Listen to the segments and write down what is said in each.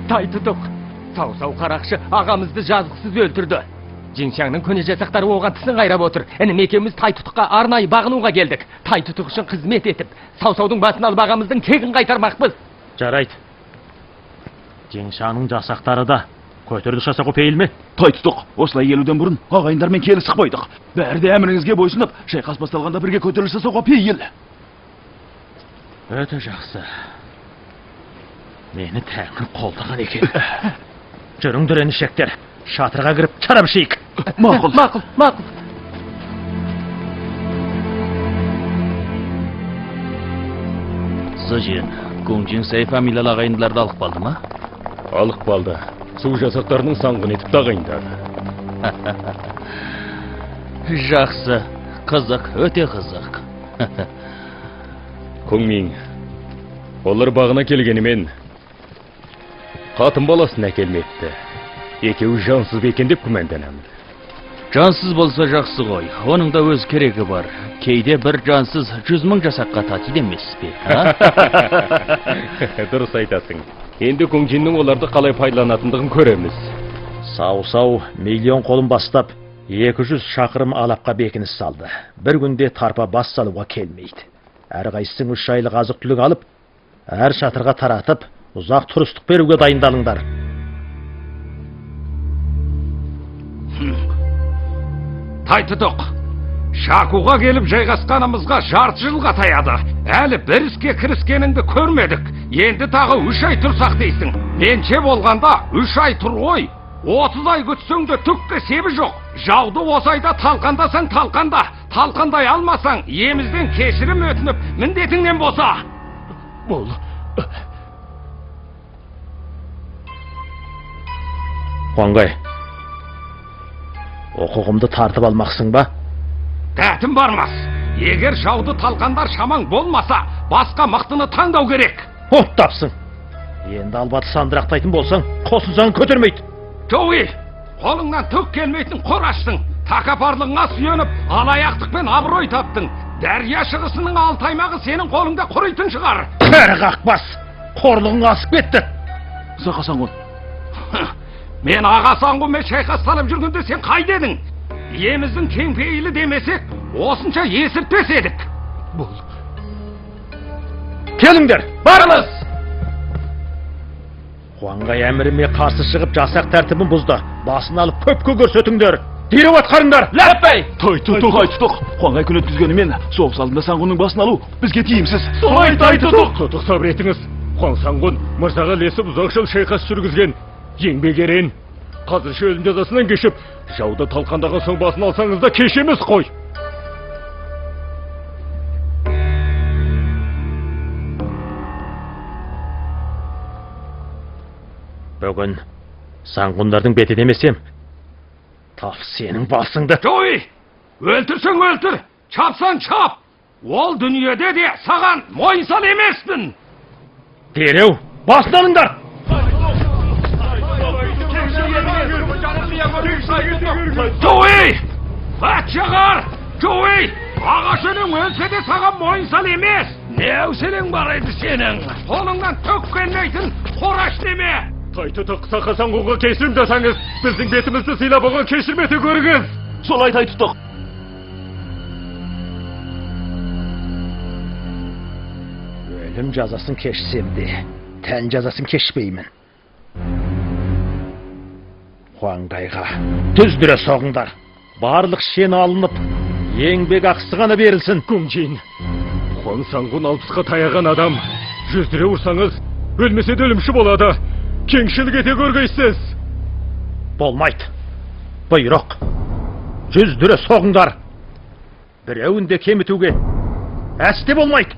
Тайтұтық. Сау қарақшы ағамызды жазықсыз өлтірді. Жеңшаңның көне жасақтары оған тісін қайрап отыр. Інім екеуміз Тайтұтыққа арнайы бағынуға келдік. Тайтұтық үшін қызмет етіп, саусаудың басын алып ағамыздың кегін қайтармақпыз. Жарайды. Жеңшаңның жасақтары да көтеріліс жасауға пейілме? Тайтұтық, осылай келуден бұрын ағайындармен келісіп қойдық. Бәрі де әміріңізге бойсынып, шайқас басталғанда бірге көтеріліс жасауға пейіл. Өте жақсы. Мені тәңір қолдаған екен. Жүріңдер енішектер. Шатырға кіріп шарап ішейік. Мақұл. Сыжен, Күңжин Сәй фамилиялы ағайындыларды алып қалды ма? Алып қалды. Су жасақтарының саңғын етіп тағайындады. Жақсы. Қызық, өте қызық. Күңмин, олар бағына келгенімен қатын баласын әкелмепті. Екеуі жансыз бекен деп күмәнданамын. Жансыз болса жақсы ғой, оның да өз керегі бар. Кейде бір жансыз 100 мың жасаққа татиды емес пе? Дұрыс айтасың. Енді Күңжиннің оларды қалай пайдаланатындығын көреміз. Сау миллион қолын бастап, 200 шақырым алапқа бекініс салды. Бір күнде тарпа бас салуға келмейді. Әр қайсың 3 айлық азық түлік алып, әр шатырға таратып, ұзақ тұрыстық беруге дайындалыңдар. Тайтұтық, Шакуға келіп жайғасқанымызға жарты жылға таяды. Әлі бір іске кіріскеніңді көрмедік. Енді тағы 3 ай тұрсақ дейсің. Менше болғанда 3 ай тұр ғой. 30 ай күтсең де түкке себі жоқ. Жауды осы айда талқандасаң талқанда. Талқандай алмасаң, емізден кешірім өтініп, міндетіңнен боса. Бол. Қуанғай, оқуғымды тартып алмақсың ба? Дәтім бармас. Егер жауды талқандар шамаң болмаса, басқа мықтыны таңдау керек. Оттапсың. Енді албаты сандырақтайтын болсаң, қосылсаң көтермейді. Жоуи, қолыңнан түк келмейтін қораштың. Тәкаппарлығыңа сүйеніп, алаяқтықпен абырой таптың. Дәрия шығысының 6 аймағы сенің қолыңда құрайтын шығар. Кәрі қақпас, қорлығың асып кетті. Сақасаңғын. Мен Ағасаңғынмен шайқас салып жүргенде сен қайда едің? Еміздің кеңпейілі демесек, осынша есіртпес едік. Бол. Келіңдер, барыңыз! Қуанғай әміріме қарсы шығып жасақ тәртібін бұзды. Басын алып көпке көрсетіңдер. Дереу атқарыңдар. Ләппей! Тайтұтық. Қуанғай күн өткізгенімен соғыс алдында Саңғынның басын алу бізге тиімсіз. Солай Тайтұтық. Тұтық сабыр етіңіз. Хуан Саңғын мырзаға лесіп ұзақ жыл шайқас жүргізген. Еңбек ерен. Қазір өлім жазасынан кешіп, жауды талқандаған соң басын алсаңыз да кешеміз қой. Бүгін Саңғындардың беті демесем, тап сенің басыңды. Жоуи, өлтірсең өлтір, чапсан чап. Ол дүниеде де саған мойынсал емеспін. Дереу, басын алыңдар. Жоуи! Патшағар! Жоуи! Ағашының өлсе де саған мойынсал емес! Не өселең бар еді сенің? Қолыңнан түк келмейтін қораш неме! Тайтұтық Сақасаңғынға кешірім жасаңыз, біздің бетімізді сыйлап оған кешірмете көріңіз. Солай Тайтұтық. Өлім жазасын кешсем де, тән жазасын кешпеймін. Қуанғайға түздіре соғыңдар. Барлық шен алынып, еңбек ақысы ғана берілсін. Күңжин, Хуан Саңғын 60-қа таяған адам. Жүздіре ұрсаңыз, өлмесе де өлімші болады. Кеңшілік ете көргейсіз. Болмайды. Бұйрық. Жүздіре соғыңдар. Біреуінде кемітуге әсте болмайды.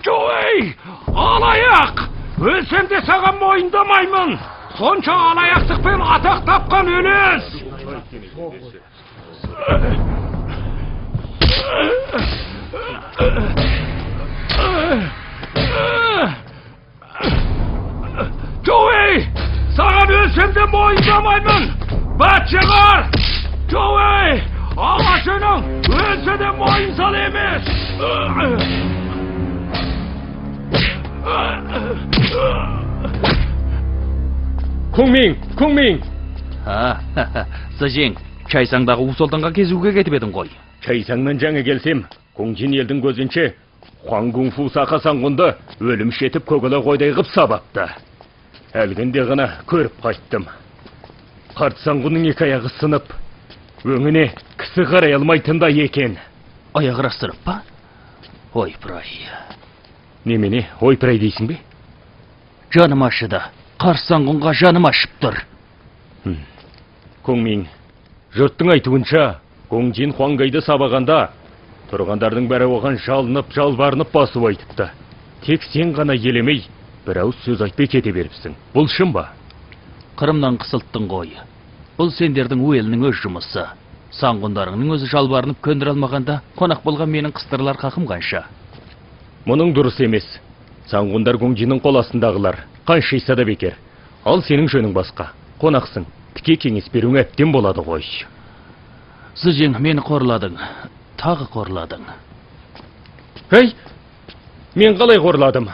Жоуи! Алаяқ! Өлсем де саған мойындамаймын. Сонша алаяқтықпен атақ тапқан өлес. Жоуи! Саған өлсем де мойындамаймын. Патшағар! Жоуи! Ағашының өлсе де мойынсал емес. Күңмин! Сыжең, Чайсаңдағы Усолданға кезуге кетіп едің ғой. Чайсаңнан жаңа келсем, Күңжин елдің көзінше, Хуан Кунфу Сақа Саңғұнды өлім шетіп көгілі қойдай ғып сабапты. Әлгінде ғана көріп қайттым. Қарт Саңғұнның екі аяғы сынып, өңіне кісі қарай алмайтында екен. Аяғыра сырып па? Ойпырай. Немене, ойпырай дейсің бе? Жаным ашыды. Қарт Саңғұнға жаным ашып тұр. Күңмин, жұрттың айтуынша, Күңжин Хуангайды сабағанда, тұрғандардың бәрі оған жалынып, жалбарынып басып айтыпты. Тек сен ғана елемей, бір ауыз сөз айтпай кете беріпсің. Бұл шын ба? Қырымнан қысылттың ғой. Бұл сендердің уелінің өз жұмысы. Саңғындарыңның өзі жалбарынып көндір алмағанда, қонақ болған менің қыстырлар қақым қанша. Мұның дұрыс емес. Саңғындар Күңжиннің қол астындағылар, қаншайса да бекер. Ал сенің жөнің басқа. Қонақсың, тіке кеңес беруің әптен болады ғой. Сыжең, мені қорладың, тағы қорладың. Әй, мен қалай қорладым?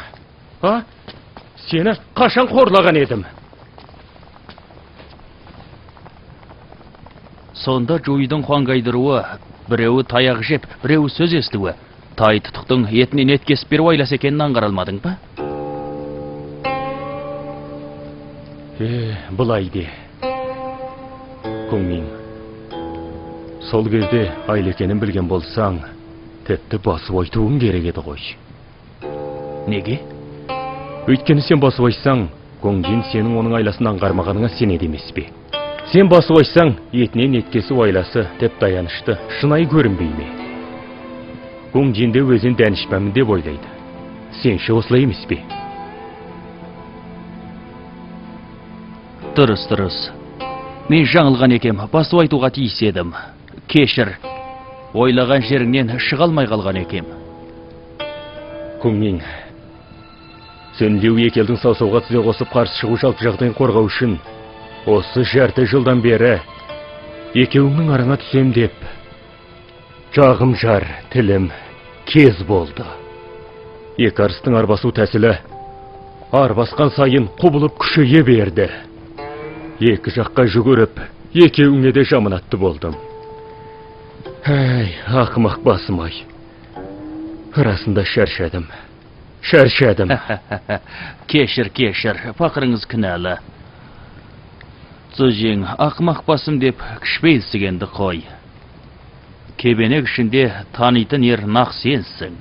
Сені қашан қорлаған едім? Сонда жуйдың Хуангайдыруы, біреуі таяқ жеп, біреуі сөз естуі. Тай тұтықтың етінен ет кесіп беру айлас екенін аңғаралмадың ба? Бұлай де. Күңмин, сол кезде айлекенін білген болсаң, тіпті басып айтуың керек еді ғой. Неге? Өйткені сен басып айтсаң, Күңжин сенің оның айласын аңғармағаныңа сенеді емес пе? Сен басып айтсаң, етінен еткесі айласы деп даянышты, шынай көрінбей ме? Күңжин де өзін дәнішпәмін деп ойлайды. Сенші осылай емес пе? Дұрыс. Мен жаңылған екем, басып айтуға тиіс едім. Кешір, ойлаған жеріңнен шыға алмай қалған екем. Күңмин, сөнлеу екі елдің саусауға тізе қосып қарсы шығу жалпы жағдайын қорғау үшін, осы жарты жылдан бері екеуіңнің араңа түсем деп, жағым жар, тілім кез болды. Екі арыстың арбасу тәсілі арбасқан сайын құбылып күшейе берді. Екі жаққа жүгіріп, екеуіңе де жаманатты болдым. Әй, ақымақ басым-ай. Расында шаршадым. Кешір, пақырыңыз кінәлі. Сыжең, ақымақ басым деп кішпейілсігенді қой. Кебенек ішінде танитын ер нақ сенсің.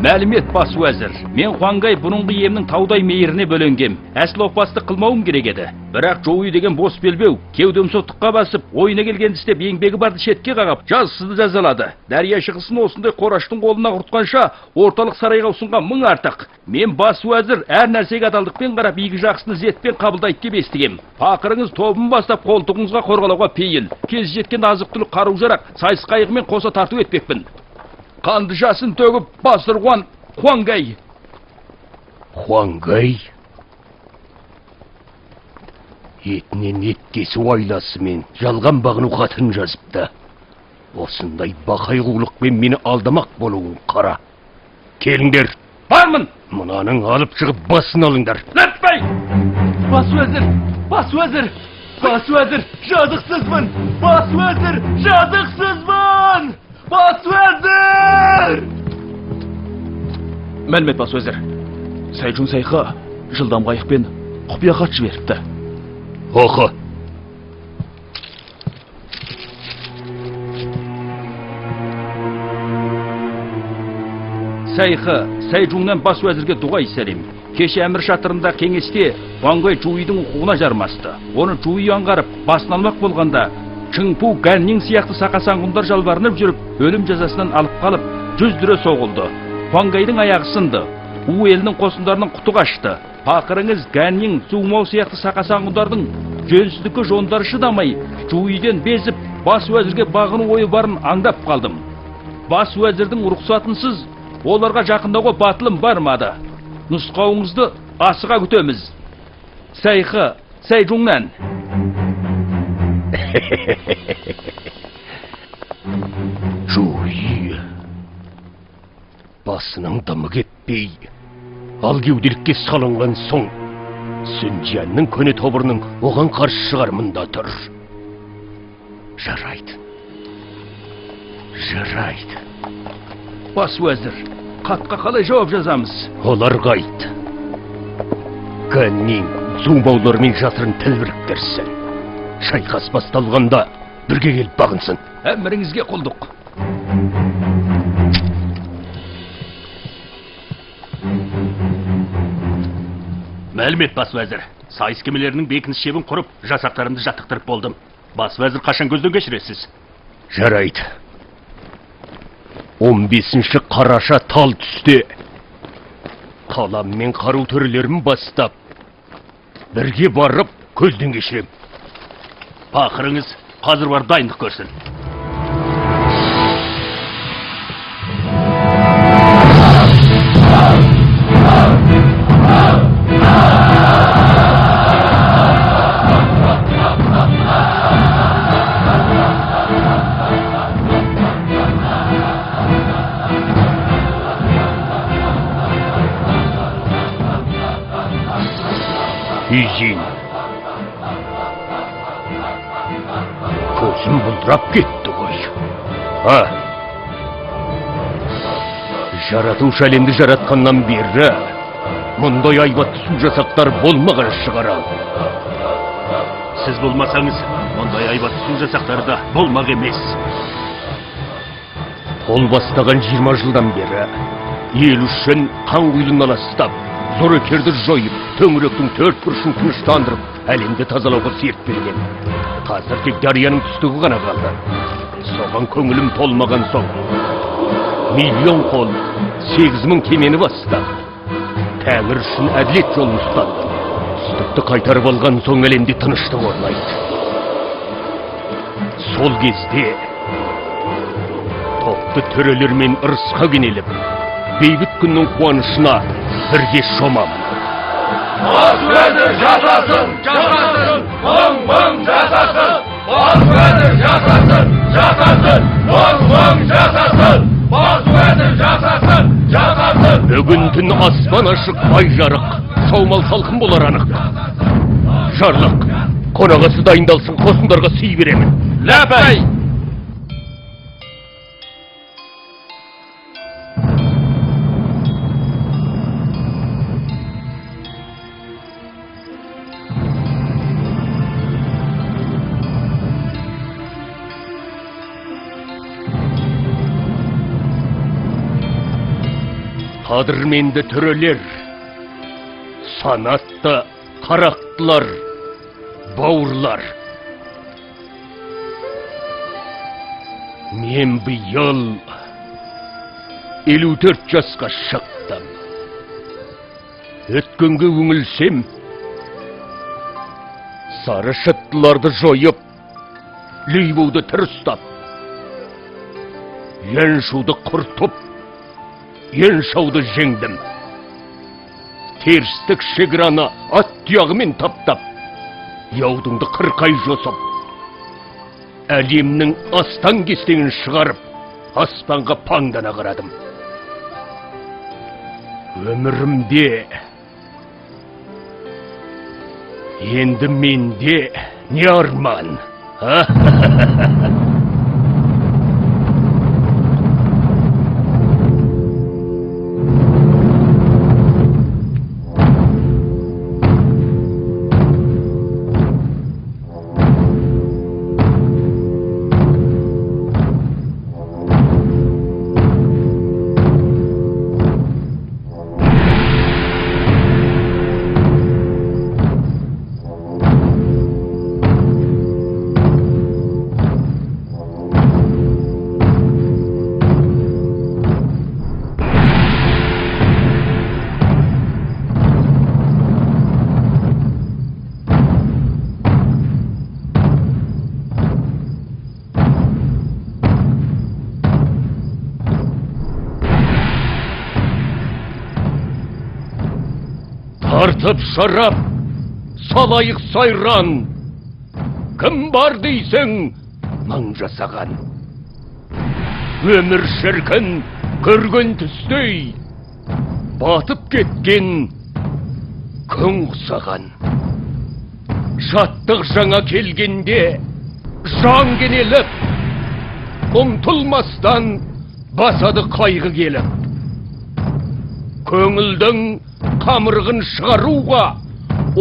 Мәлімет бас уәзір, мен Хуангай бұрынғы емнің таудай мейіріне бөленгем. Әсіл опасты қылмауым керек еді. Бірақ жоуи деген бос белбеу, кеудем соқтыққа басып, ойына келген істеп, еңбегі барды шетке қағап, жазсызды жазалады. Дәрия шығысын осындай қораштың қолына құртқанша, орталық сарайға ұсынған мың артық. Мен бас уәзір әр нәрсеге адалдықпен қарап, игі жақсыны зетпен қабылдайды деп естігем. Пақырыңыз тобын бастап қолтығыңызға қорғалауға пейіл. Кез жеткен азық-түлік қару-жарақ, сайыс қайығымен қоса тарту етпекпін. Қанды жасын төгіп басырған Хуангай. Хуангай? Етінен ет кесу айласымен жалған бағыну хатын жазыпты. Осындай бақай қулықпен мені алдамақ болуын қара. Келіңдер. Бармын! Мұнаның алып шығып басын алыңдар. Ләтпәй! Бас уәзір, жазықсызмын! Бас уәзір, жазықсызмын! Бас уәзір! Мәлімет бас уәзір. Сайжун Сайқы жылдам қайықпен құпия хат жіберіпті. Оқы. Сайқы, Сайжуннан бас уәзірге дұғай сәлем. Кеше әмір шатырында кеңесте Хуангай Жуйдың ұқуына жармасты. Оны Жуй аңғарып, басын алмақ болғанда, Чыңпу Ганнин сияқты сақасаңғындар жалбарынып жүріп, өлім жазасынан алып қалып, жүздіре соғылды. Хуангайдың аяғы сынды. У елінің қосындарының құты қашты. Пақырыңыз Ганнин, Сумау сияқты сақасаңғындардың жөнсіздікі жондары шыдамай, Жуйден безіп, бас уәзірге бағыну ойы барын аңдап қалдым. Бас уәзірдің рұқсатынсыз оларға жақындауға батылым бармады. Нұсқауыңызды асыға күтеміз. Сайқы, Сайжуннан. Жуи. Басының дымы кетпей, ал кеуделікке салынған соң, Сүндиянның көне тобырының оған қарсы шығармында тұр. Жарайды. Бас уәзір, хатқа қалай жауап жазамыз? Олар қайт. Гәннен зумбаулармен жасырын тіл біріктірсін. Шайқас басталғанда бірге келіп бағынсын. Әміріңізге құлдық. Мәлімет, бас уәзір. Сайыс кемелерінің бекініс шебін құрып, жасақтарымды жаттықтырып болдым. Бас уәзір қашан көзден кешіресіз? Жарайды. 15-ші қараша тал түсте қалам мен қару түрлерін бастап бірге барып көзден кешірем. Пақырыңыз қазір бар дайындық көрсін. Ижин. Көзім бұлдырап кетті ғой. Жаратушы әлемді жаратқаннан бері мұндай айбатты су жасақтар болмаған шығарал. Сіз болмасаңыз, мұндай айбатты су жасақтары да болмақ емес. Қол бастаған 20 жылдан бері ел үшін қан құйылын аластап, зор өкерді жойып, төңіректің төрт бұрышын тыныштандырып, әлемді тазалауға серт берген. Қазір тек дарияның түстігі ғана қалды. Соған көңілім толмаған соң, миллион қол 8.000 кемені бастап, тәңір үшін әділет жолын ұстанды. Түстікті қайтарып алған соң әлемде тыныштық орнайды. Сол кезде топты төрелермен ырысқа кенеліп, бейбіт күннің қуанышына бірге шомамын. Бас уәзір жасасын! Мың жасасын! Бас уәзір жасасын! Мың жасасын! Бас уәзір жасасын! Бүгін түн аспан ашық, ай жарық, саумал салқын болар анық. Жарлық, қонағасы дайындалсын, қосындарға сый беремін. Ләпәй! Қадірменді төрелер, санатты қарақтылар, бауырлар. Мен биыл 54 жасқа шықтым. Өткенге өңілсем, сары шыттыларды жойып, лейбуді тір ұстап, еншуді құртып, еншауды жеңдім. Терістік шеграны ат тұяғымен таптап, яудыңды қырқай жосып, әлемнің астан кестеңін шығарып, аспанға паңдана қарадым. Өмірімде, енді менде не арман? Тартып шарап, салайық сайран, кім бар дейсің мың жасаған? Өмір шіркін көрген түстей батып кеткен күн құсаған. Жаттық жаңа келгенде жан кенеліп, ұмтылмастан басады қайғы келіп. Көңілдің қамырғын шығаруға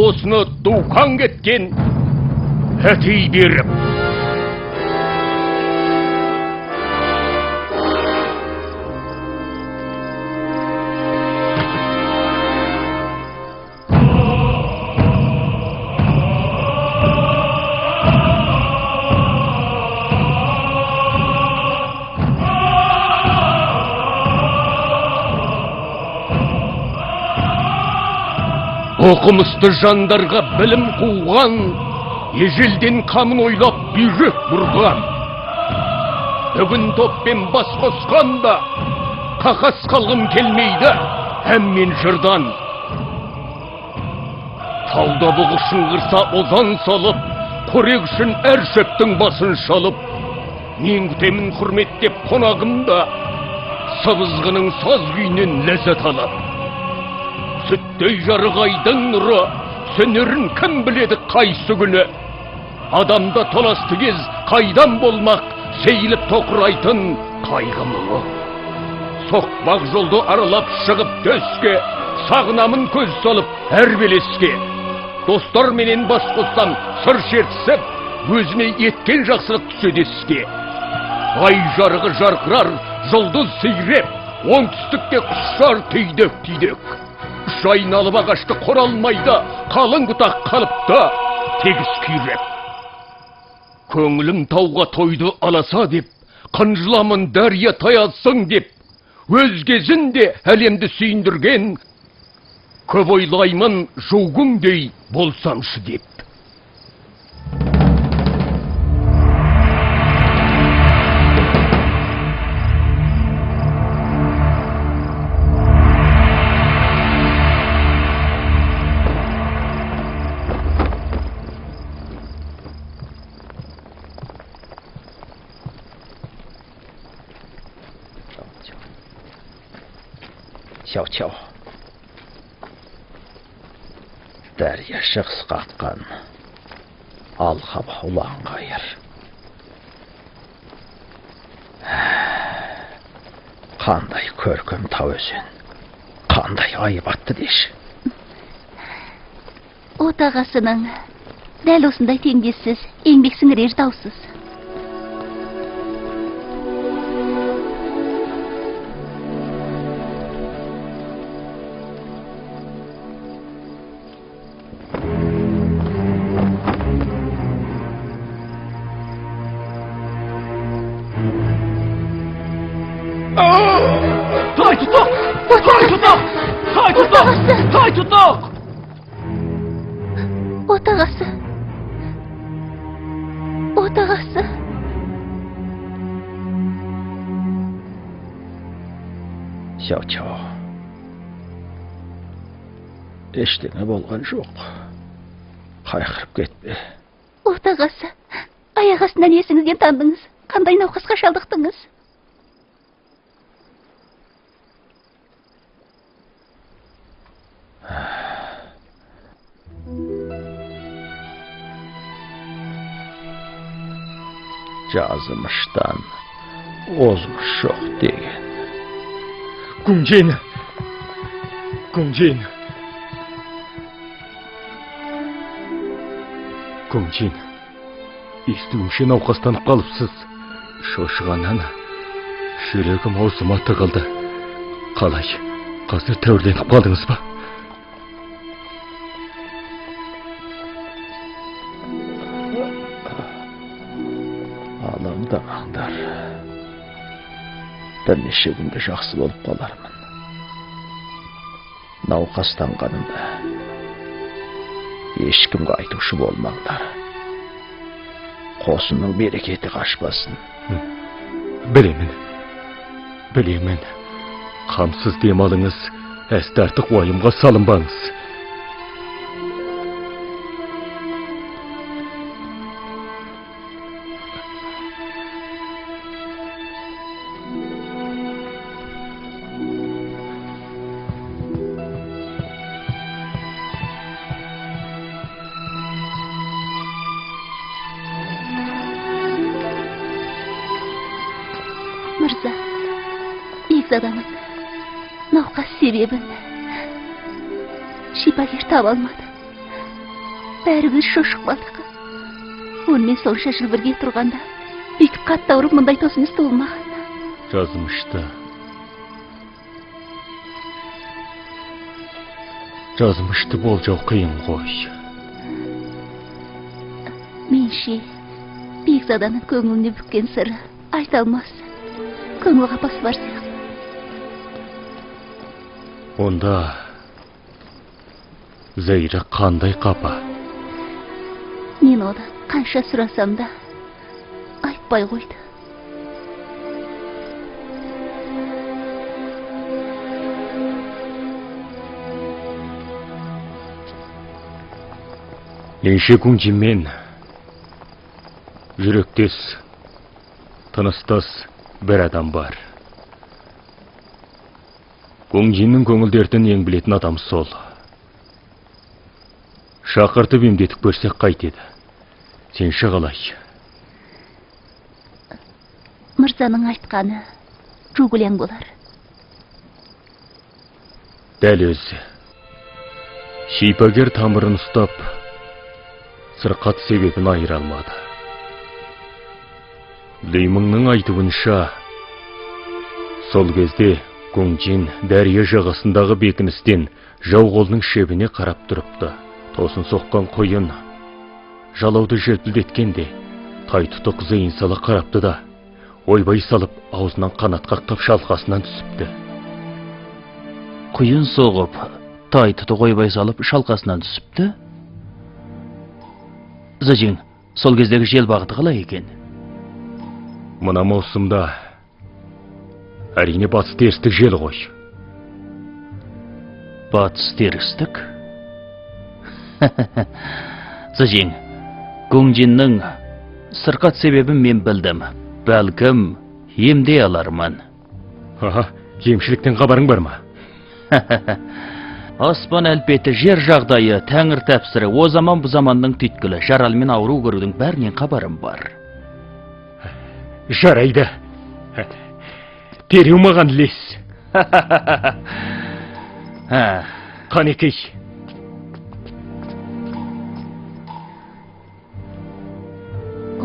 осыны туқан кеткен әтей беріп. Оқымысты жандарға білім қуған, ежелден қамын ойлап бүйрек бұрған. Бүгін топпен бас қосқанда, қақас қалғым келмейді әм мен жырдан. Тауда бұғы шыңғырса озан салып, қорек үшін әр шөптің басын шалып, мен күтемін құрметтеп қонағымда, сыбызғының саз күйінен ләззат алып. Сүттей жарық айдың нұры, сөнерін кім біледі қайсы күні? Адамда толасты кез қайдан болмақ, сейіліп тоқырайтын қайғы мұңы. Соқпақ жолды аралап шығып төске, сағынамын көз салып әр белеске. Достар менен бас қоссам сыр шертісіп, өзіме еткен жақсылық түседі іске. Ай жарығы жарқырар, жұлдыз сейреп, оңтүстікте құшар түйдек-түйдек. Айналып ағашты қоралмайды, қалың бұтақ қалыпта тегіс күйреп. Көңілім тауға тойды аласа деп, қынжыламын дария таязсың деп, өз кезінде әлемді сүйіндірген, көп ойлаймын жугыңдей болсамшы деп. Чау-чау. Дәрия шығыс қатқан, алқаба ұлан қайыр. Қандай көркем тау өзен, қандай айбатты деші. Отағасының дәл осындай теңдессіз, еңбек сіңірер даусыз. Отағасы. Чау-чау. Ештеңе болған жоқ. Қайқырып кетпе. Отағасы, аяқ астынан есіңізден тандыңыз. Қандай науқасқа шалдықтыңыз? Жазымыштан озғыш жоқ деген. Күңжен. Күңжен. Күңжен. Естуімше науқастанып қалыпсыз. Шошығаннан жүрегім аузыма тығылды. Қалай? Қазір тәуірленіп қалдыңыз ба? Алаңдамаңдар. Бірнеше күнде жақсы болып қалармын. Науқастанғанымда ешкімге айтушы болмаңдар. Қосының берекеті қашпасын. Білемін. Қамсыз демалыңыз, әсті артық уайымға салынбаңыз. Мырза, Бекзаданың науқас себебін шипагер таба алмады. Бәріміз шошық қалдық. Онымен сонша жыл бірге тұрғанда бүйтіп қатты ауырып мұндай тосыңыз туылмаған. Жазмышты болжау қиын ғой. Менше Бекзаданың көңіліне бүккен сыры айта алмас. Көңіл қапасы бар сияқты. Онда Зәйрі қандай қапа? Мен одан қанша сұрасам да айтпай қойды. Ленше Күңжинмен жүректес, тыныстас бір адам бар. Күңжиннің көңіл дертін ең білетін адам сол. Шақыртып емдетіп көрсек қайтеді. Сенші қалай? Мырзаның айтқаны жугулең болар. Дәл өзі. Шипагер тамырын ұстап, сырқат себебін айыра алмады. Лейміңнің айтуынша, сол кезде Күңжин дәрия жағасындағы бекіністен жау қолының шебіне қарап тұрыпты. Тосын соққан қойын жалауды желпілдеткенде Тайтұтық зейін сала қарапты да, ойбай салып аузынан қанат қаққып шалқасынан түсіпті. Құйын соғып, Тайтұтық ойбай салып шалқасынан түсіпті? Зажин, сол кездегі жел бағыты қалай екен? Мына маусымда әрине батыс терістік жел ғой. Батыс терістік? Зажин, Күңжиннің сырқат себебін мен білдім. Бәлкім, емдей алармын. Емшіліктен хабарың бар ма? Аспан әлпеті, жер жағдайы, тәңір тәпсірі, о заман бұ заманның түйткілі, жаралмен ауру көрудің бәрінен хабарым бар. Жарайды. Тереу маған лес. Қанекей.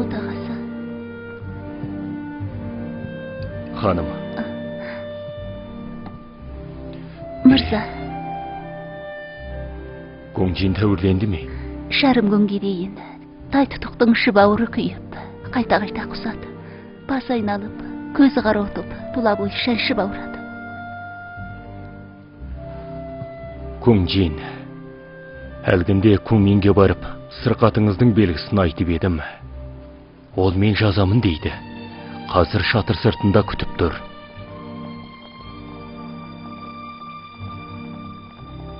Отағасы. Ханым. Мырза. Күңжин тәуірленді ме? Шарым күнге дейін Тайтұтықтың іші бауыры күйіп, қайта-қайта құсады. Бас айналып, көзі қараутып, тұла бойы шаншып ауырады. Күңжин, әлгінде Күңменге барып, сырқатыңыздың белгісін айтып едім. Ол мен жазамын дейді. Қазір шатыр сыртында күтіп тұр.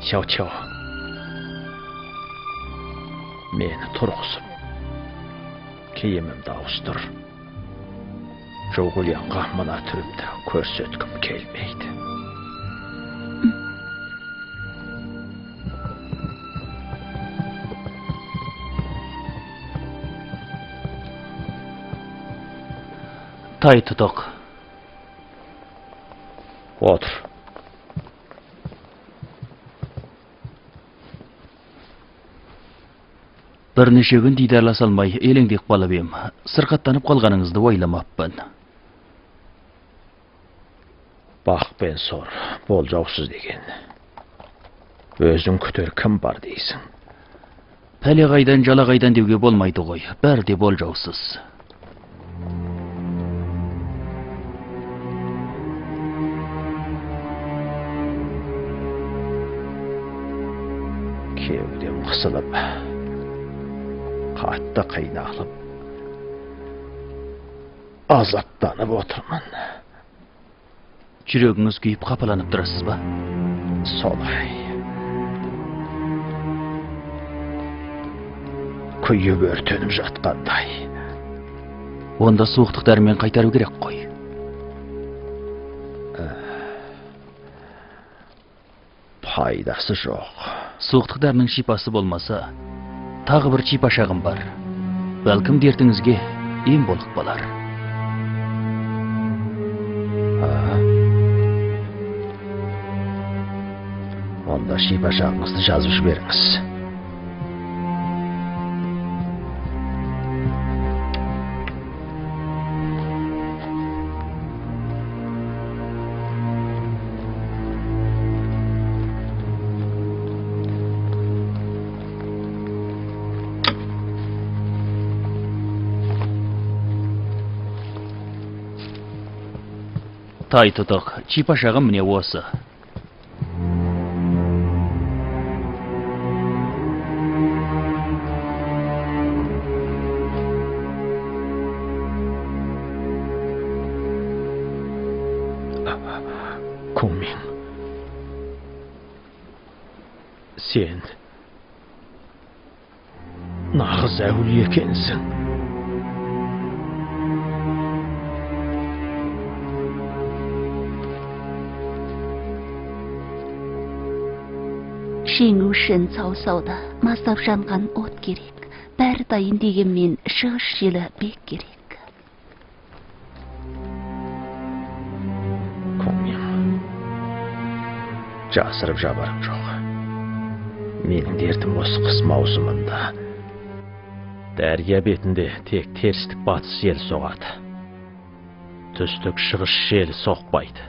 Чау-чау. Мені тұрғызып, киімімді ауыстыр. Жоғылянға мына түрімді көрсеткім келмейді. Тайтұтық. Отыр. Бірнеше күн дидарласа алмай елеңдеп қалып ем. Сырқаттанып қалғаныңызды ойламаппын. Бақ пен сор, болжаусыз деген. Өзің күтер кім бар дейсің? Пәле қайдан, жала қайдан деуге болмайды ғой. Бәрі де болжаусыз. Кеудем қысылып, қатты қайнақлып, азаптанып отырмын. Жүрегіңіз күйіп қапаланып тұрасыз ба? Солай. Күйіп өртеніп жатқандай. Онда суықтық дәрімен қайтару керек қой. Пайдасы жоқ. Суықтық дәрінің шипасы болмаса, тағы бір шипа шағым бар. Бәлкім дертіңізге ем болып қалар. Сонда шипашағыңызды жазып жіберіңіз. Тайтұтық, шипашағым міне осы. Күңмен, сен нағыз әулие екенсің. Жеңу үшін Саусауда маздап жанған от керек. Бәрі дайын дегенмен шығыс желі бек керек. Жасырып жабарым жоқ. Менің дертім осы қыс маусымында. Дәрия бетінде тек терістік батыс жел соғады. Түстік шығыс жел соқпайды.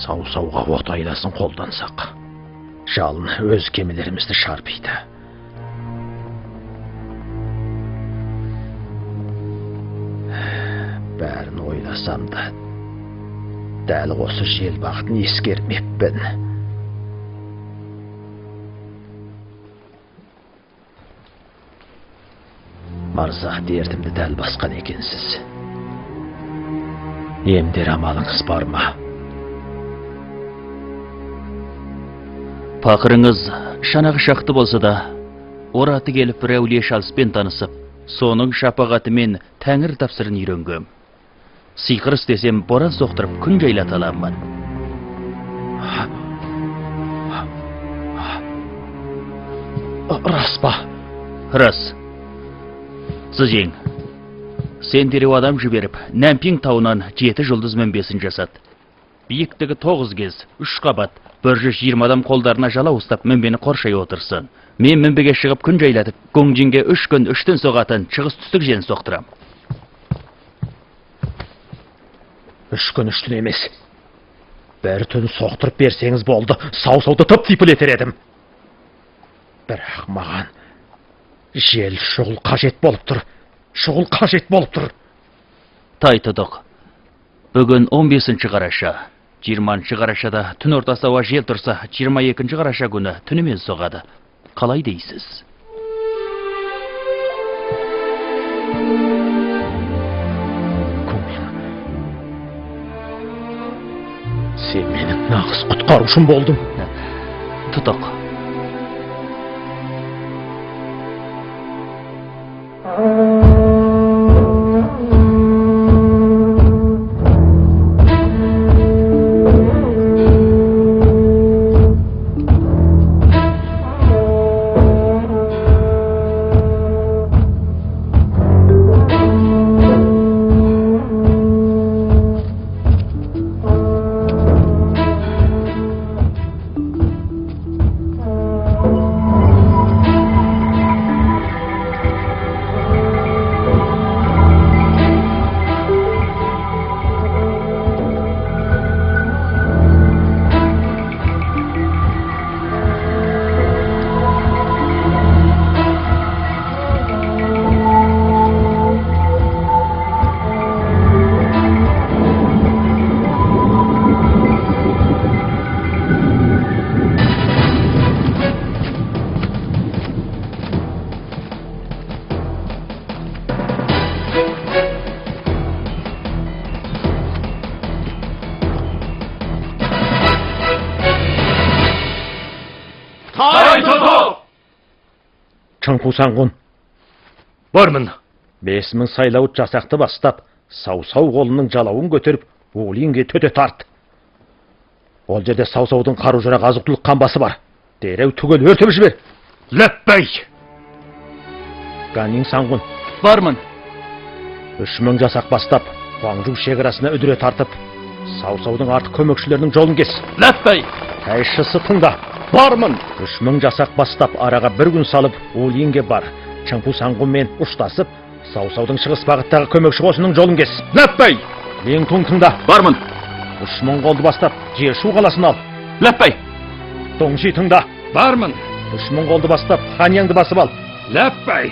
Саусауға от айласын қолдансақ, жалын өз кемелерімізді шарпиды. Бәрін ойласам да, дәл осы жел бағытын ескермеппін. Марза, дертімді дәл басқан екенсіз. Емдер амалыңыз бар ма? Пақырыңыз шанағы шақты болса да, ораты келіп бір әулие шалыспен танысып, соның шапағатымен тәңір тапсырын үйренгем. Сиқыр істесем, боран соқтырып, күн жайлата аламын. Рас па? Рас. Зыжең, сен дереу адам жіберіп, Нәмпин тауынан 7 жұлдызмен 5-ін жасат. Биіктігі 9 кез, 3 қабат, 120 адам қолдарына жала ұстап, мінбені қоршай отырсын. Мен мінбеге шығып күн жайлатып, көңжинге 3 күн 3-тен соғатын шығыс түстік жен соқтырам. 3 күн 3 түн емес. Бір түн соқтырып берсеңіз болды, Саусауды тып-типыл етер едім. Бірақ маған жел шұғыл қажет болып тұр. Шұғыл қажет болып тұр. Тайтұтық, бүгін 15-ші қараша. 20-ші қарашада түн ортасы ауа жел тұрса, 22-ші қараша күні түнімен соғады. Қалай дейсіз? Көңмен, сен менің нағыз құтқарушым болдың. Тұтық. Чыңқусаңғын. Бармын. 5000 сайлауыт жасақты бастап, Саусау қолының жалауын көтеріп, Улинге төте тарт. Ол жерде Саусаудың қару-жарақ азық-түлік қамбасы бар. Дереу түгел өртіп жібер. Ләппәй. Ганнин Саңғын. Бармын. 3000 жасақ бастап, Хуаңжу шекарасына үдіре тартып, Саусаудың артық көмекшілерінің жолын кес. Ләппәй. Тайшысы тыңда. Бармын. 3000 жасақ бастап араға бір күн салып Ульинге бар. Чыңпу Саңғұммен ұштасып, Саусаудың шығыс бағыттағы көмекші қосының жолын кес. Ләппәй! Леңтун тыңда. Бармын. 3000 қолды бастап Жешу қаласын ал. Ләппәй! Доңши тыңда. Бармын. 3000 қолды бастап Ханьянды басып ал. Ләппәй.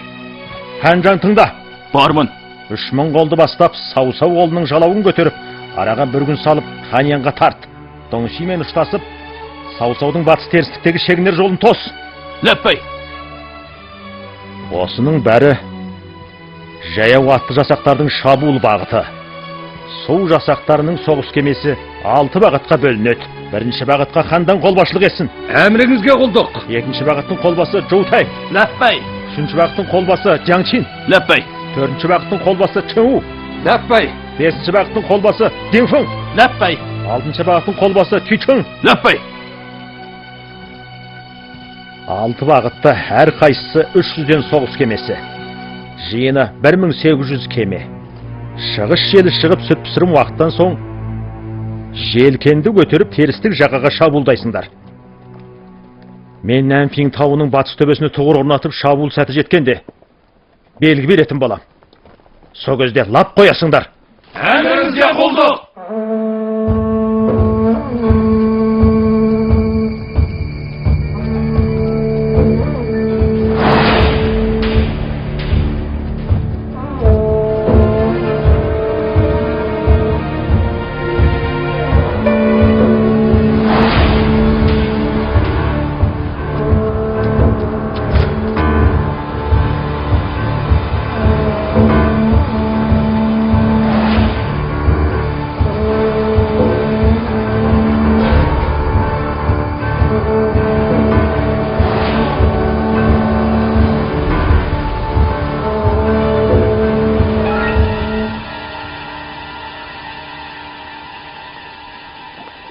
Ханжан тыңда. Бармын. 3000 қолды бастап Саусау қолының жалауын көтеріп, араға бір күн салып Ханьянға тарт. Доңшимен ұштасып, Саусаудың батыс терістіктегі шегінер жолын тос. Ләппәй! Осының бәрі жаяу атты жасақтардың шабуыл бағыты. Су жасақтарының соғыс кемесі 6 бағытқа бөлінеді. Бірінші бағытқа Хандан қолбасшылық етсін. Әміріңізге құлдық. Екінші бағыттың қолбасы Жоутай. Ләппәй! Үшінші бағыттың қолбасы Жаңчин. Ләппәй! Төртінші бағыттың қолбасы Чыңу. Ләппәй. Бесінші бағыттың қолбасы Динфың. Ләппәй! Алтыншы бағыттың қолбасы Түйчың. Ләппәй! 6 бағытта әр қайсысы 300-ден соғыс кемесі. Жиыны 1800 кеме. Шығыс желі шығып сүт пісірім уақыттан соң желкенді көтеріп терістік жағаға шабуылдайсыңдар. Мен Нанфин тауының батыс төбесіне тұғыр орнатып шабуыл сәті жеткенде белгі беретін болам. Со кезде лап қоясыңдар. Әміріңізге құлдық.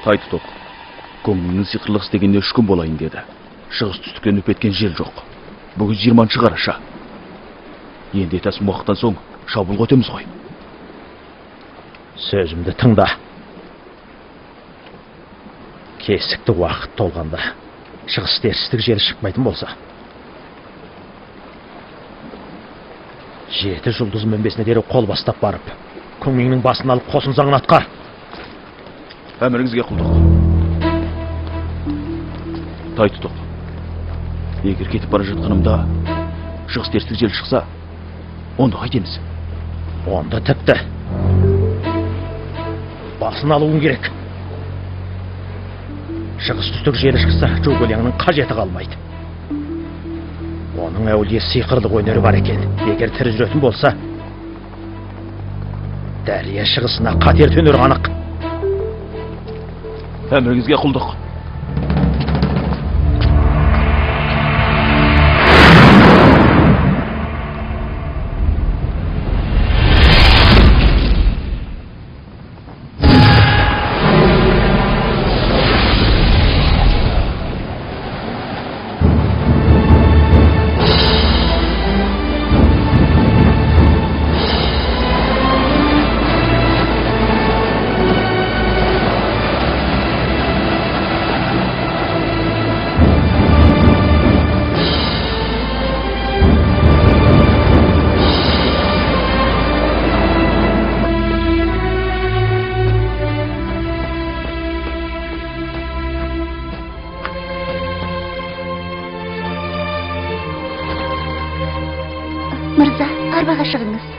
Тайтұтық, көңіліңнің сиқырлық істегенде 3 күн болайын деді. Шығыс түстіктен өпеткен жел жоқ. Бүгін 20-ші қараша. Енді етасың уақыттан соң шабуылға өтеміз ғой. Сөзімді тыңда. Кесікті уақыт толғанда шығыс терістік жел шықпайтын болса, 7 жұлдыз мінбесіне дереу қол бастап барып, көңіліңнің басын алып қосын заңын атқар. Әміріңізге құлдық. Тайтұтық, егер кетіп бара жатқанымда шығыс терістік жел шықса, онда қайтеміз? Онда тіпті басын алуың керек. Шығыс түстік желі шықса, Жоголяңның қажеті қалмайды. Оның әулие сиқырлық өнері бар екен. Егер тірі жүретін болса, Дәрия шығысына қатер төнер анық. Әміріңізге құлдық. Мырза, арбаға шығыңыз.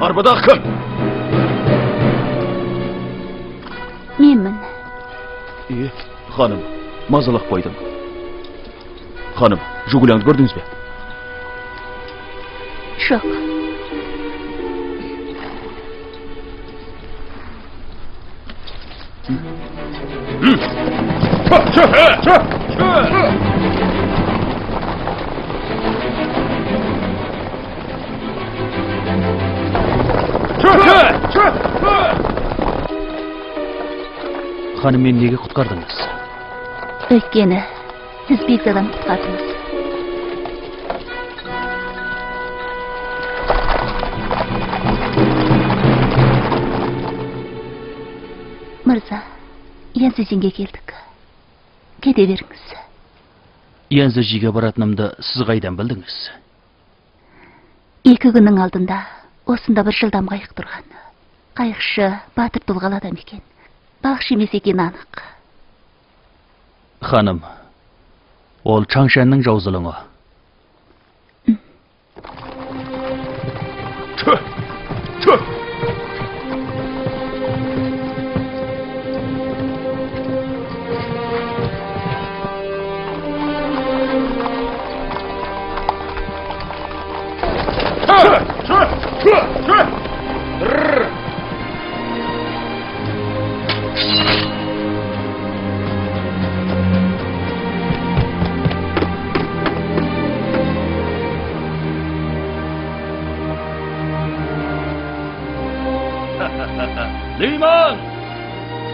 Арбадағы кім? Менмін. Ханым, мазалақ қойдым. Ханым, Жоголяңды көрдіңіз бе? Жоқ. Ханым, мені неге құтқардыңыз? Өйткені сіз бекзадан құтқардыңыз. Мырза, Янзыжинге келдік. Кете беріңіз. Янзыжиге баратынымды сіз қайдан білдіңіз? 2 күннің алдында осында бір жылдам қайық тұрған. Қайықшы батыр тұлғалы адам екен. Балықшы емес екені анық. Ханым, ол Чаңшанның жаузылыңы. Лимон!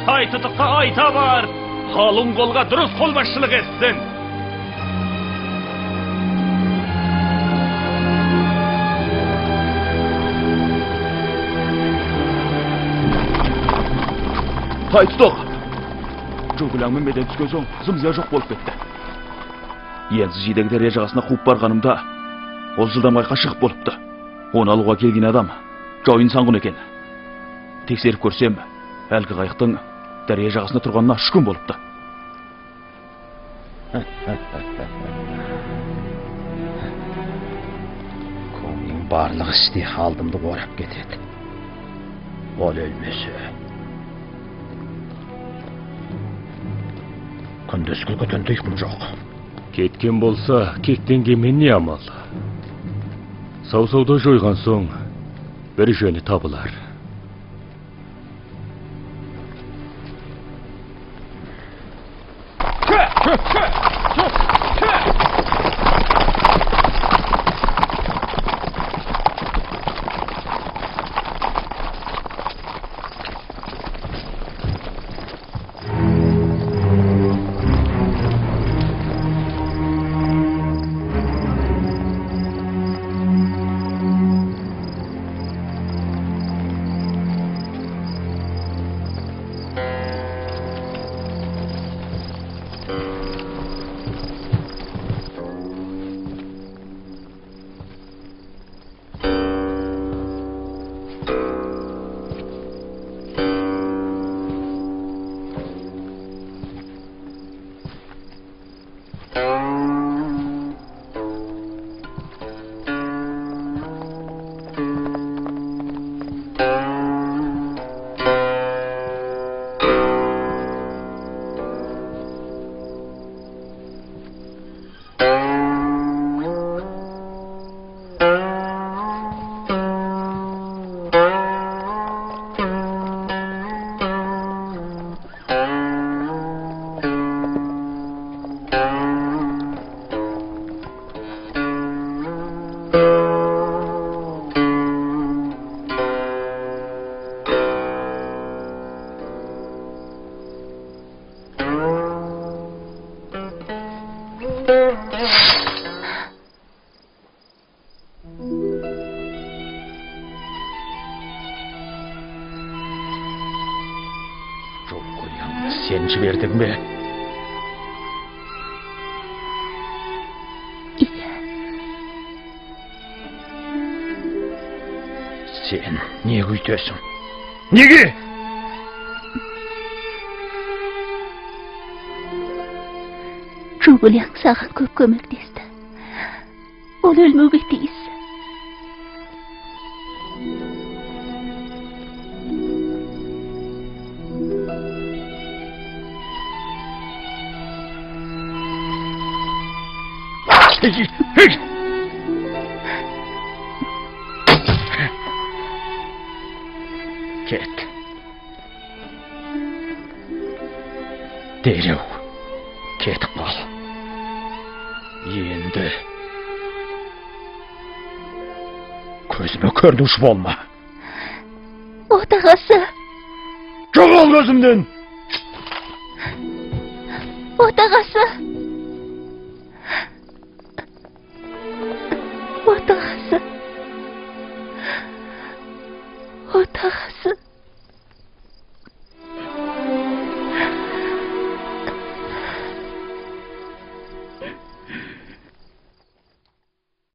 Тай тұтыққа айта бар! Қалың қолға дұрыс қолбасшылық етсін! Тай тұтық! Жөкіләңмен меден түскен соң зымзия жоқ болып кетті. Янзыжидегі дәрия жағасына қуып барғанымда, ол жылдам қайыққа шығып болыпты. Оны алуға келген адам Жойын Саңғын екен. Тексеріп көрсем, әлгі қайықтың дәрия жағасында тұрғанына 3 күн болыпты. Көңнің барлық істе алдымды орап кетеді. Ол өлмесі. Күндіз күлгіден тұйқым жоқ. Кеткен болса, кектенген не амал? Сау-сауда жойған соң, бір жөні табылар. Sen жібердің бе? Sen не өйтесің? Неге? Жугуляң саған көп көмектесті. Ол өлмеуге тиіс. Ket. Дереу кетіп қал. Енді көзіме көрінуші болма. Отағасы, Жоғал көзімден! отағасы. Отағасы. Отағасы.